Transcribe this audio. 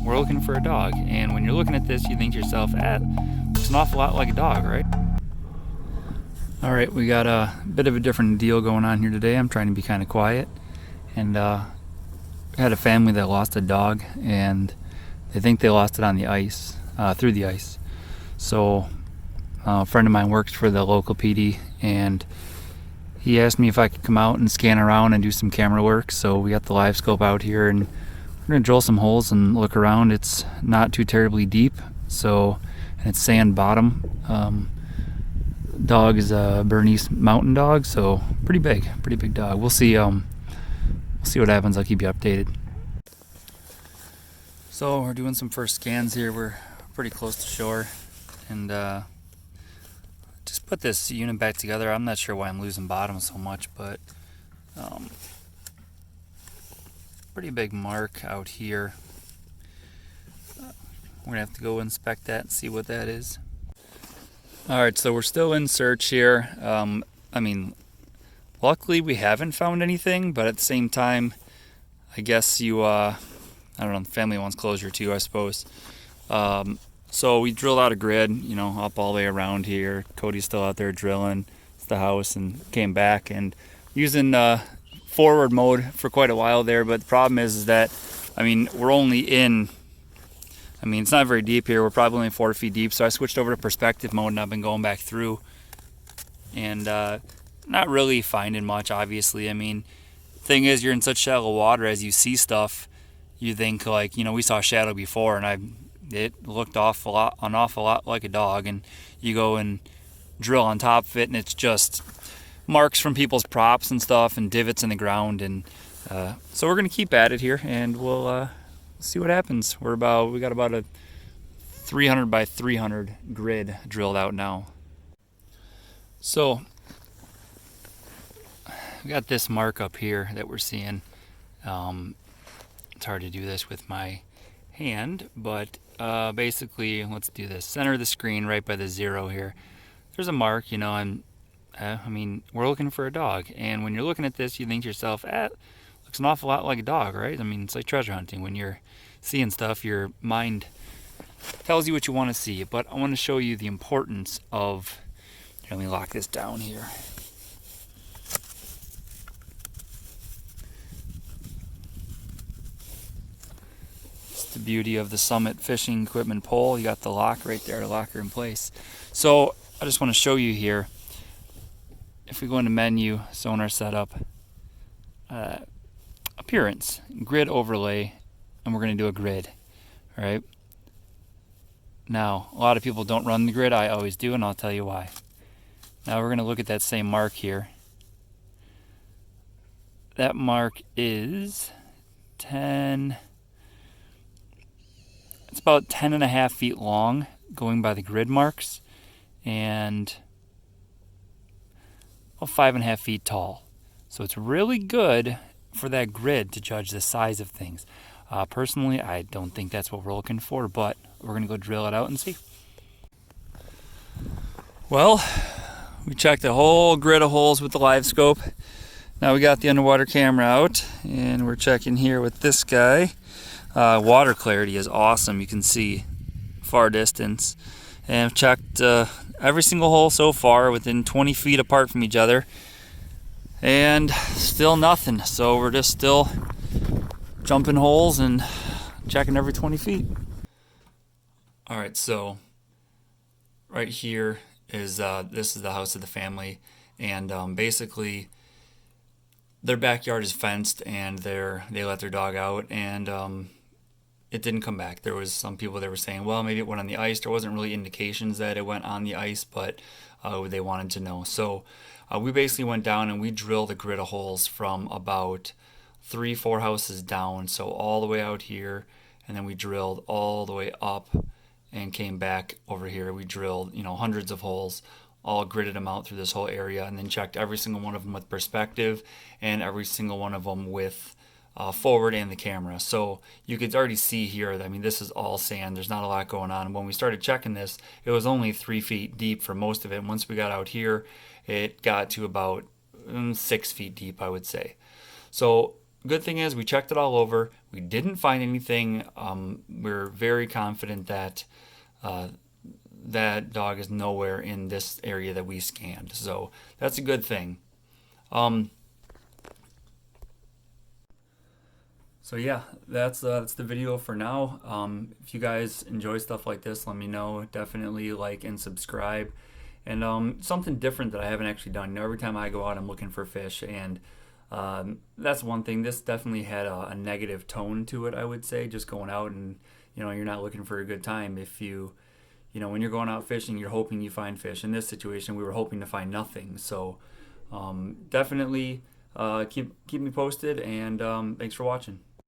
we're looking for a dog. And when you're looking at this, you think to yourself, looks an awful lot like a dog, right? All right, we got a bit of a different deal going on here today. I'm trying to be kind of quiet. And we had a family that lost a dog, and they think they lost it on the ice, through the ice. So a friend of mine works for the local PD, and he asked me if I could come out and scan around and do some camera work. So we got the Livescope out here, and we're gonna drill some holes and look around. It's not too terribly deep, and it's sand bottom. Dog is a Bernese mountain dog, so pretty big dog. We'll see what happens. I'll keep you updated. So we're doing some first scans here. We're pretty close to shore, and just put this unit back together. I'm not sure why I'm losing bottom so much, but pretty big mark out here. We're gonna have to go inspect that and see what that is. All right, so we're still in search here. Luckily we haven't found anything, but at the same time, I guess I don't know, the family wants closure too, I suppose. So we drilled out a grid, up all the way around here. Cody's still out there drilling the house, and came back and using forward mode for quite a while there. But the problem is that, we're only in, it's not very deep here. We're probably only 4 feet deep. So I switched over to perspective mode, and I've been going back through, and not really finding much, obviously. Thing is, you're in such shallow water, as you see stuff, you think we saw a shadow before, and it looked an awful lot like a dog, and you go and drill on top of it, and it's just marks from people's props and stuff, and divots in the ground, and so we're gonna keep at it here, and we'll see what happens. We got about a 300 by 300 grid drilled out now. So we got this mark up here that we're seeing. It's hard to do this with my hand, but basically, let's do this. Center of the screen, right by the 0 here. There's a mark, we're looking for a dog. And when you're looking at this, you think to yourself, looks an awful lot like a dog, right? It's like treasure hunting. When you're seeing stuff, your mind tells you what you want to see. But I want to show you the importance of, let me lock this down here. The beauty of the Summit fishing equipment pole. You got the lock right there to lock her in place. So I just want to show you here, if we go into menu, Sonar setup, appearance, grid overlay, and we're going to do a grid. All right. Now, a lot of people don't run the grid. I always do, and I'll tell you why. Now we're going to look at that same mark here. That mark is 10. It's about 10.5 feet long, going by the grid marks, and 5.5 feet tall. So it's really good for that grid to judge the size of things. Personally, I don't think that's what we're looking for, but we're going to go drill it out and see. Well, we checked the whole grid of holes with the Livescope. Now we got the underwater camera out, and we're checking here with this guy. Water clarity is awesome. You can see far distance, and I've checked every single hole so far within 20 feet apart from each other, and still nothing. So we're just still jumping holes and checking every 20 feet. All right, so right here is this is the house of the family, and basically their backyard is fenced, and they let their dog out, and it didn't come back. There was some people that were saying, well, maybe it went on the ice. There wasn't really indications that it went on the ice, but they wanted to know. So we basically went down and we drilled a grid of holes from about 3-4 houses down, so all the way out here, and then we drilled all the way up and came back over here. We drilled, hundreds of holes, all gridded them out through this whole area, and then checked every single one of them with perspective and every single one of them with forward and the camera. So you could already see here that, this is all sand. There's not a lot going on. When we started checking this, it was only 3 feet deep for most of it. And once we got out here, it got to about 6 feet deep, I would say. So good thing is we checked it all over. We didn't find anything. We're very confident that that dog is nowhere in this area that we scanned. So that's a good thing. So yeah, that's the video for now. If you guys enjoy stuff like this, let me know. Definitely like and subscribe. And something different that I haven't actually done. You know, every time I go out, I'm looking for fish, and that's one thing. This definitely had a negative tone to it, I would say. Just going out and you're not looking for a good time. If when you're going out fishing, you're hoping you find fish. In this situation, we were hoping to find nothing. So definitely keep me posted, and thanks for watching.